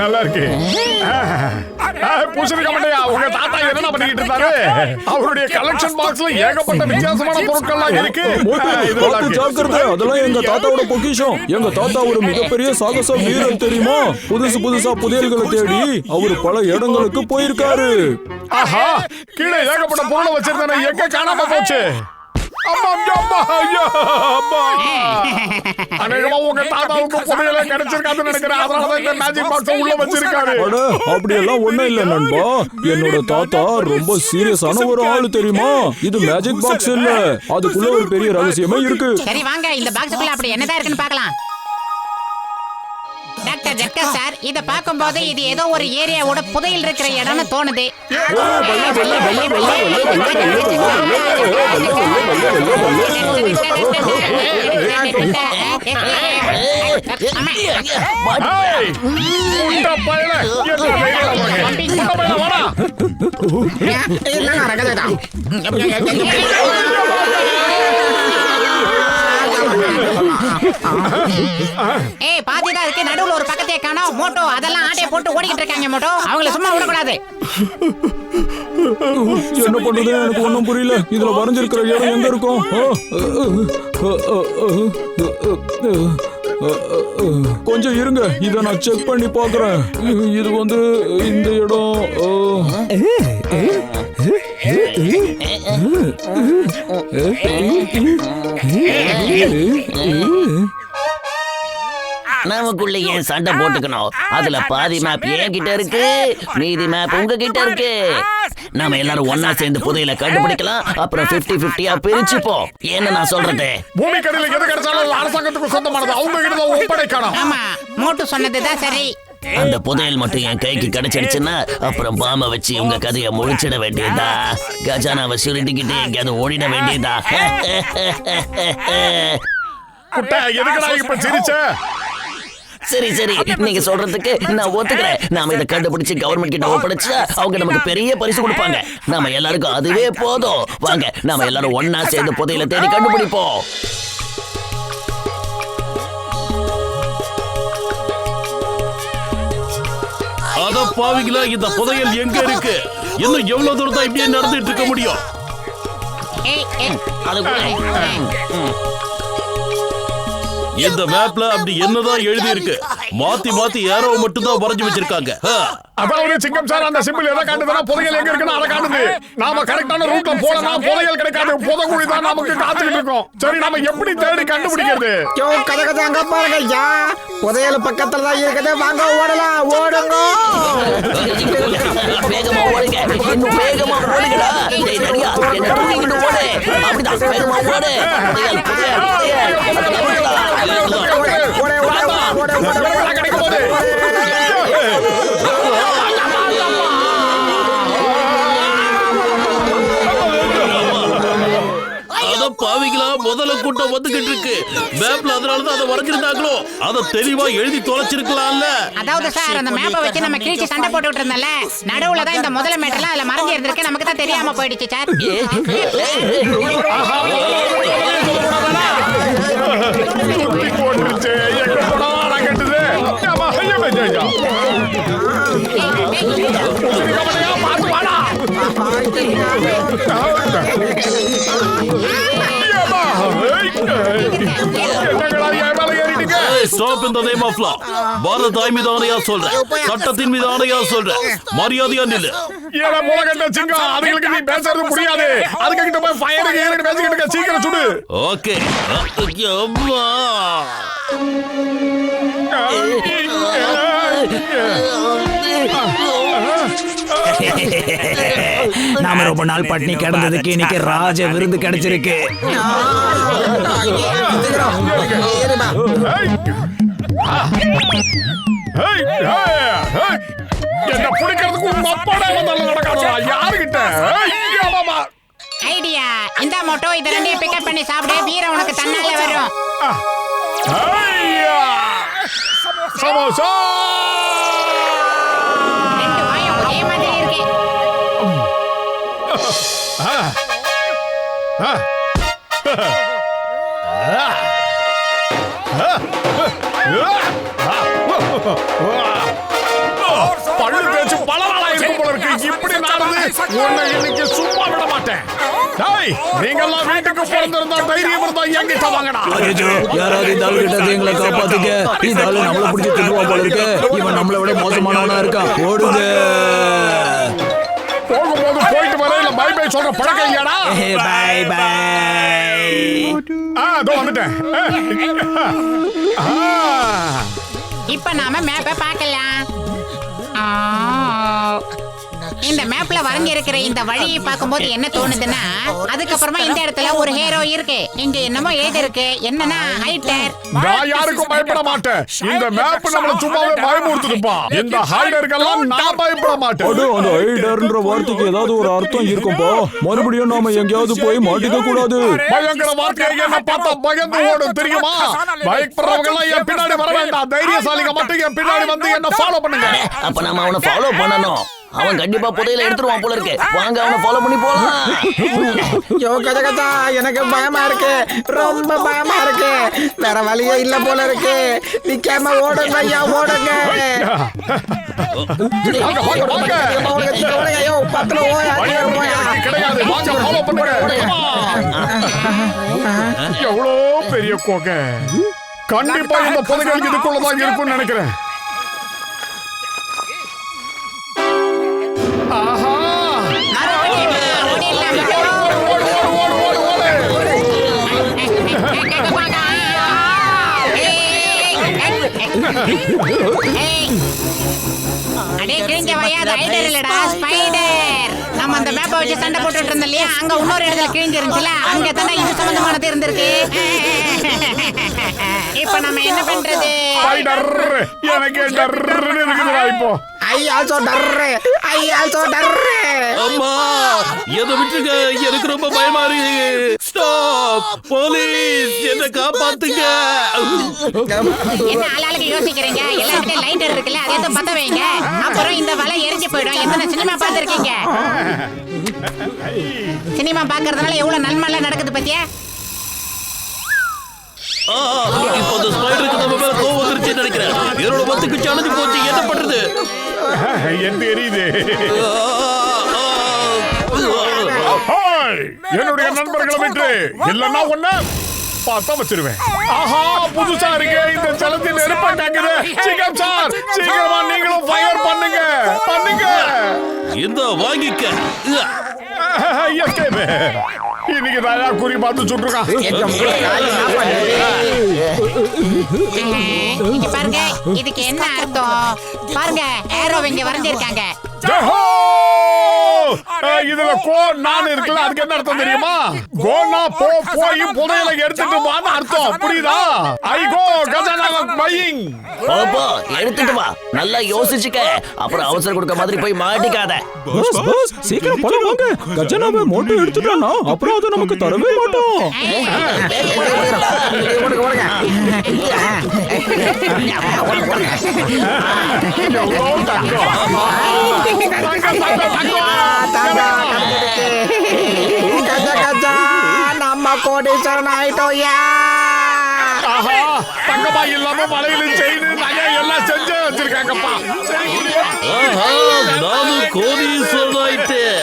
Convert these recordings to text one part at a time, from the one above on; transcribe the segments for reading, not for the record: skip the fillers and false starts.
நல்லா இருக்கு. உங்க தாத்தா என்ன பண்ணிக்கிட்டு இருந்தாரு? அவருடைய கலெக்ஷன் பாக்ஸ்ல ஏகப்பட்ட வித்தியாசமான பொருட்கள்லாம் இருக்கு. அதெல்லாம் எங்க தாத்தாவோட பொக்கிஷம். எங்க தாத்தா ஒரு மிகப்பெரிய சாகச வீரர் தெரியுமா? புதுசா புதையல்களை தேடி அவரு பல இடங்களுக்கு போயிருக்காரு. ஆஹா, கீழே ஏகப்பட்ட பொருளை வச்சிருந்தானே, எங்க காணாம போச்சு? அப்படியெல்லாம் ஒண்ணும் இல்ல நண்பா. என்னோட தாத்தா ரொம்ப சீரியஸான ஒரு ஆளு தெரியுமா? இது மேஜிக் பாக்ஸ் இல்ல, அதுக்குள்ள ஒரு பெரிய ரகசியமே இருக்கு. சரி வாங்க, இந்த பாக்ஸ்க்குள்ள அப்படி என்னதான் இருக்குன்னு பார்க்கலாம். டாக்டர் ஜக்கர் சார், இத பாக்கும்போது இது ஏதோ ஒரு ஏரியாவோட புதையல் இருக்கிற இடம்னு தோணுது. ஏய், பாதிதான் இருக்கு, நடுவுல ஒரு பக்கத்தையே காணோம். மோட்டோ அதெல்லாம் ஆட்டைய போட்டு ஓடிக்கிட்டு இருக்காங்க. மோட்டோ, அவங்கள சும்மா விடக்கூடாது. என்ன பண்றது எனக்கு ஒண்ணும் புரியல. இதுல வரைஞ்சிருக்கிற இடம் எங்க இருக்கும்? கொஞ்சம் இருங்க, இத நான் செக் பண்ணி பாக்குறேன். இது வந்து இந்த இடம். நமக்குள்ள ஏன் சண்டை போட்டுக்கணும்? அதுல பாதி மேப் என்கிட்ட இருக்கு, மீதி மேப் உங்ககிட்ட இருக்கு. நாம எல்லாரும் ஒன்னா சேர்ந்து புதையல கண்டுபிடிக்கலாம். அப்புறம் 50-50 பிரிச்சுப்போம். என்ன நான் சொல்றது? பூமி கடையில எது கிடைச்சாலும் அரசாங்கத்துக்கு சொந்தமானது, அவங்க கிட்ட ஒப்படைக்கணும். ஆமா, மோட்டு சொன்னதுதான் சரி. அந்த புதையல் மட்டும் என் கைக்கு கிடைச்சிடுச்சுன்னா அப்புறம் பாம வச்சு உங்க கதையை முடிச்சிட வேண்டியதா. கஜானாவை சுருட்டிக்கிட்டு எங்கேயாவது ஓடிட வேண்டியதா. சரி சரி, நீங்க சொல்றதுக்கு நான் ஒத்துக்கிறேன். நாம இதை கண்டுபிடிச்சு கவர்மெண்ட் கிட்ட ஒப்படைச்சா அவங்க நமக்கு பெரிய பரிசு கொடுப்பாங்க. நாம எல்லாருக்கும் அதுவே போதும். வாங்க, நாம எல்லாரும் ஒன்னா சேர்ந்து புதையலை தேடி கண்டுபிடிப்போம். அத பாவிங்களா, இந்த புதையல் எங்க இருக்கு? இன்னும் எவ்வளவு தூரம் தான் இப்படியே நடந்துட்டு இருக்க முடியும்? இந்த மேப்ல அப்படி என்னதான் எழுதி இருக்கு? மாத்தி மாத்தி ஏரோ மட்டும் தான் வரைஞ்சு வச்சிருக்காங்க. அதாவது சிங்கம் சார், அந்த சிம்பிள் எதை காட்டுதுன்னா புதையல் எங்க இருக்குன்னு அதை காட்டுது. நாம கரெக்டான ரூட்ல போனா புதையல் கிடைக்காது. புதைகுழி தான் நமக்கு காத்துக்கிட்டு இருக்கோம். சரி, நாம எப்படி தேடி கண்டுபிடிக்கிறது? கதை அங்க பாருங்க ஐயா, புதையல் பக்கத்துல தான் இருக்குது. வாங்க ஓடலாம், ஓடுங்க. வேகமா ஓடுங்க, இன்னும் வேகமா ஓடுங்கடா. டேய் தடியா, என்ன தூக்கிட்டு ஓடு. அப்படிதான் வேகமா ஓடு. புதையல் புதையல் பாவிகளா, முதல்ல கூட்டம் வந்துகிட்டு இருக்கு. மேப்ல அதனாலதான் அதை வரைஞ்சிருந்தாங்களோ. அதை தெளிவா எழுதி தொலைச்சிருக்கலாம்ல. அதாவது சார், அந்த மேப்பை வச்சு நம்ம கிழிச்சு சண்டை போட்டுட்டு இருந்தோம்ல, நடுவுல தான் இந்த முதல்ல மேட்டெல்லாம் அதுல மறைஞ்சு இருந்திருக்கு. நமக்கு தான் தெரியாம போயிடுச்சு sir. Stop in the name of law. பாரத தாய் மீது ஆணையா சொல்றேன், சட்டத்தின் மீது ஆணையா சொல்றேன். மரியாதையா நில்லு. ஏடா முளகட்ட சிங்கம், அதுங்களுக்கு நீ பேசுறது புரியாது. அதுக்கு கிட்ட போய் ஃபயர் ஏறிட்டு பேசிக்கிட்டு இருக்க, சீக்கிரம் சுடு. ஓகே. நாம ரொம்ப நாள் பட்டினி கிடந்ததுக்கு இன்னைக்கு ராஜ விருந்து கிடைச்சிருக்கு. என்ன பிடிக்கிறதுக்கு உங்க அப்பாடா வந்தாலும் நடக்காதா? யாருகிட்ட ஐடியா? இந்த மோட்டோ இத ரெண்டையும் பிக்கப் பண்ணி சாப்பிடு. வீரம் உனக்கு தன்னாலே வரும். சமோசா ஆ. ஆ. பள்ளு தேய்ச்சு பல நாளா இருக்கும் போல இருக்கு. இப்படி நடந்து உன்னை இன்னைக்கு சும்மா விட மாட்டேன். டேய், நீங்கெல்லாம் வீட்டுக்கு பிறந்திருந்தா தைரியம் இருந்தா என்கிட்ட வாங்கடா. யாராவது இந்த ஆளு கிட்ட எங்களை காப்பாத்துங்க. இந்த ஆளு நம்மள பிடிச்சி திட்டுவா போல இருக்கு. இவன் நம்மளை விட மோசமானவனா இருக்கான். ஓடுங்க. போகும்போது போயிட்டு வர இல்ல பை பை சொல்ற பழக்கம் இல்லையாடா? Bye bye. அதோ வந்துட்டேன். இப்ப நாம மேப்பை பார்க்கலாம். இந்த மேப்ல வரைஞ்சிருக்கிற இந்த வழியை பார்க்கும்போது என்ன தோணுதுன்னா, அதுக்கப்புறமா இந்த இடத்துல ஒரு ஹீரோ இருக்கு. இங்க என்னமோ எழுதி இருக்கு. என்னன்னா ஹைடர். நான் யாருக்கும் பயப்பட மாட்டேன். இந்த மேப் நம்மள சும்மாவே பயமுறுத்துதுப்பா. இந்த ஹைடருக்கெல்லாம் நான் பயப்பட மாட்டேன். அட, அந்த ஹைடர்ன்ற வார்த்தைக்கு ஏதாவது ஒரு அர்த்தம் இருக்கும்பா. மறுபடியும் நாம எங்கேயாவது போய் மாட்டிக்க கூடாது. பயங்கர வார்த்தையை என்ன பார்த்தா பயந்து ஓடும் தெரியுமா? பயப்படுறவங்க எல்லாம் என் பின்னாடி வர வேண்டாம். தைரியசாலிங்க மட்டும் என் பின்னாடி வந்து என்ன ஃபாலோ பண்ணுங்க. அப்ப நாம அவனை ஃபாலோ பண்ணணும். அவன் கண்டிப்பா புதையில எடுத்துருவான் போல இருக்கு. வாங்க அவனை ஃபாலோ பண்ணி போலாம். யோ கஜ கஜா, எனக்கு பயமா இருக்கு. ரொம்ப பயமா இருக்கு. வேற வழியே இல்ல போல இருக்கு. நிக்காம ஓடுங்க ஐயா, ஓடுங்க. வாங்க, வாங்க, வாங்க. ஓடுங்க, ஐயோ, பத்துல ஓயா, ஓயா. கிடையாது. வாங்க ஃபாலோ பண்ணுங்க. எவ்வளோ பெரிய கோகை. கண்டிப்பா இந்த புதைகள் இதுக்குள்ளதான் இருக்கும்னு நினைக்கிறேன். ஆஹா, அடே கிழிஞ்ச வயாத ஹைடர் இல்லடா, ஸ்பைடர். நம்ம அந்த மேப்பை வச்சு சண்டை போட்டுட்டு இருந்தோம் இல்லையா, அங்க இன்னொரு இடத்துல கிழிஞ்சு இருந்துச்சுல, அங்க தானே இது சம்பந்தமானது இருந்திருக்கு. இப்ப நம்ம என்ன பண்றது? ஸ்பைடர், எனக்கு டர்ன்னு இருக்குதுடா இப்போ. I also turn, I also turn. அம்மா எதை விட்டுருங்க, எனக்கு ரொம்ப பயமா இருக்கு. ஸ்டாப், போலீஸ், என்ன காப்பாத்துங்க. என்ன ஆளாளுக்கு யோசிக்கிறீங்க? எல்லார்கிட்ட லைட்டர் இருக்குல்ல, அதை எடுத்து பத்த வைங்க. அப்புறம் இந்த வலை எரிஞ்சு போயிடும். எத்தனை சினிமா பார்த்திருக்கீங்க? சினிமா பார்க்கறதுனால எவ்வளவு நன்மைலாம் நடக்குது பத்தியா? இப்போ அந்த ஸ்பைடருக்கு நம்ம மேல கோவம் வந்துருச்சுன்னு நினைக்கிறேன். என்னோட பத்துக்கு சலஞ்சு போச்சு. என்ன பண்றது? என்ன எரியுது? ஹாய், என்னுடைய நண்பர்களை விட்டு இல்லன்னா ஒண்ணு பார்த்தா வச்சிருவேன். ஆஹா, புதுசா இருக்கு. இந்த ஜலத்தில் நெருப்பா காக்குது. சீக்கிரம் சார், சீக்கிரமா நீங்களும் ஃபயர் பண்ணுங்க, பண்ணுங்க. இந்த வாங்கிக்க. எஸ்கேப். இன்னைக்கு தாயா குறி பார்த்து சுட்டுருக்கான். இங்க பாருங்க, இதுக்கு என்ன அர்த்தம் பாருங்க. ஏரோ இங்க வரைஞ்சிருக்காங்க. இதுல கோ நான் இருக்குல்ல, அதுக்கு என்ன அர்த்தம் தெரியுமா? கோனா போ, போய் புதையல எடுத்துட்டு வான்னு அர்த்தம். புரியுதா? ஐ கோ கஜானாவை பையிங். போ எடுத்துட்டு வா. நல்லா யோசிச்சுக்க. அப்புறம் அவசரம் கொடுக்க மாதிரி போய் மாட்டிக்காத. பஸ் பஸ், சீக்கிரம் போலாம் வாங்க. கஜனாவை மோட்டோ எடுத்துட்டானா அப்புறம் அதை நமக்கு தரவே மாட்டோம். ஓடுங்க, ஓடுங்க. கஜ கஜா, நம்ம கோடீஸ்வரன் ஆயிட்டோயா. ஆஹா, தங்கமா இல்லாம மலையில செய்து நகை எல்லாம் செஞ்சு வச்சிருக்காங்கப்பா. சரி, புரியுதா? ஆஹா, நானும் கோடீஸ்வரன் ஆயிட்டேன்.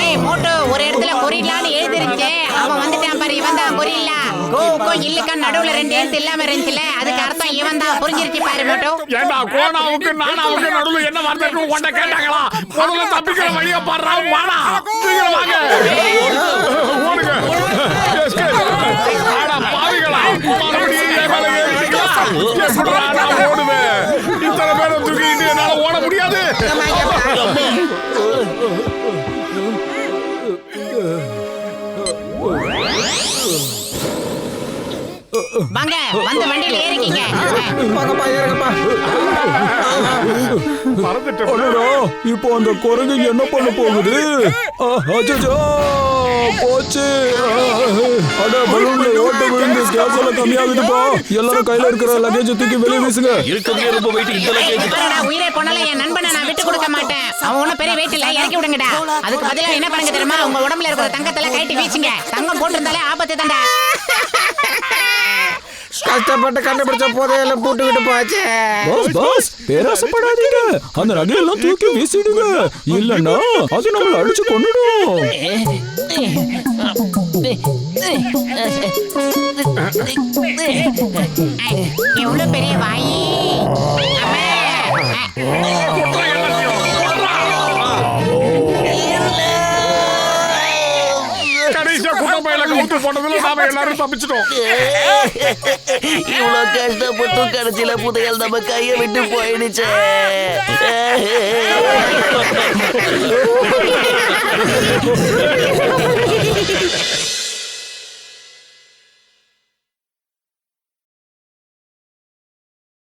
ஏய் மோட்டோ, ஒரு இடத்துல கொரில்லான்னு எழுதிருச்சு. அவன் வந்துட்டான் பாரு, இவன் தான் கொரில்லா. கோ இல்லுக்கா நடுவுல ரெண்டு எழுத்து இல்லாம இருந்துச்சுல, அதுக்கு அர்த்தம் இவன் தான். புரிஞ்சிருச்சு பாரு மோட்டோ. ஏண்டா கோனாவுக்கு நானாவுக்கு நடுவுல என்ன வார்த்தை இருக்கு உன்கிட்ட கேட்டாங்களா? முதல்ல தப்பிக்கிற வழியை பாடுறா. வாடா, சீக்கிரம் வாங்க. ஓடுங்க. ஆடா பாவிகளா, மறுபடியும் என் மேல ஏறிட்டீங்களா? எப்படிடா நான் ஓடுவேன்? இத்தனை பேரை தூக்கிட்டு என்னால ஓட முடியாது. வாங்க, வந்து வண்டியில ஏறிக்கீங்க. வாங்கப்பா, ஏறுங்கப்பா. மறந்துட்டேன். அடடா, இப்போ அந்த குரங்கு என்ன பண்ண போகுது? அச்சச்சோ, போச்சு. அட, பலூன்ல ஓட்ட விழுந்துச்சு. கேஸ் எல்லாம் கம்மியாகுதுப்பா. எல்லாரும் கையில இருக்கிற லக்கேஜ் தூக்கி வெளியே வீசுங்க. இருக்கிறதுலே ரொம்ப வெயிட் இந்த லக்கேஜ் தான். பாருடா, உயிரே போனாலும் என் நண்பனை நான் விட்டு கொடுக்க மாட்டேன். அவன் ஒன்னும் பெரிய வெயிட் இல்ல, இறக்கி விடுங்கடா. அதுக்கு பதிலா என்ன பண்ணுங்க தெரியுமா? உங்க உடம்புல இருக்கிற தங்கத்தெல்லாம் கழட்டி வீசுங்க. தங்கம் போட்டிருந்தாலே ஆபத்து தான்டா. கஷ்டப்பட்டு கண்டுபிடிச்ச புதையல போட்டுக்கிட்டு போச்சு. பாஸ் பேராசப்படாதீங்க. அந்த நகையெல்லாம் தூக்கி வீசிடுங்க. இல்லன்னா அது நம்மள அடிச்சு கொன்னுடும். எவ்வளவு பெரிய வாயி. கடைசியா குட்டப்பையில கவுத்து போட்டதுல நாம எல்லாரும் தப்பிச்சிட்டோம். இவ்வளவு கஷ்டப்பட்டு கடைசியில புதையல் நம்ம கையை விட்டு போயிடுச்சே.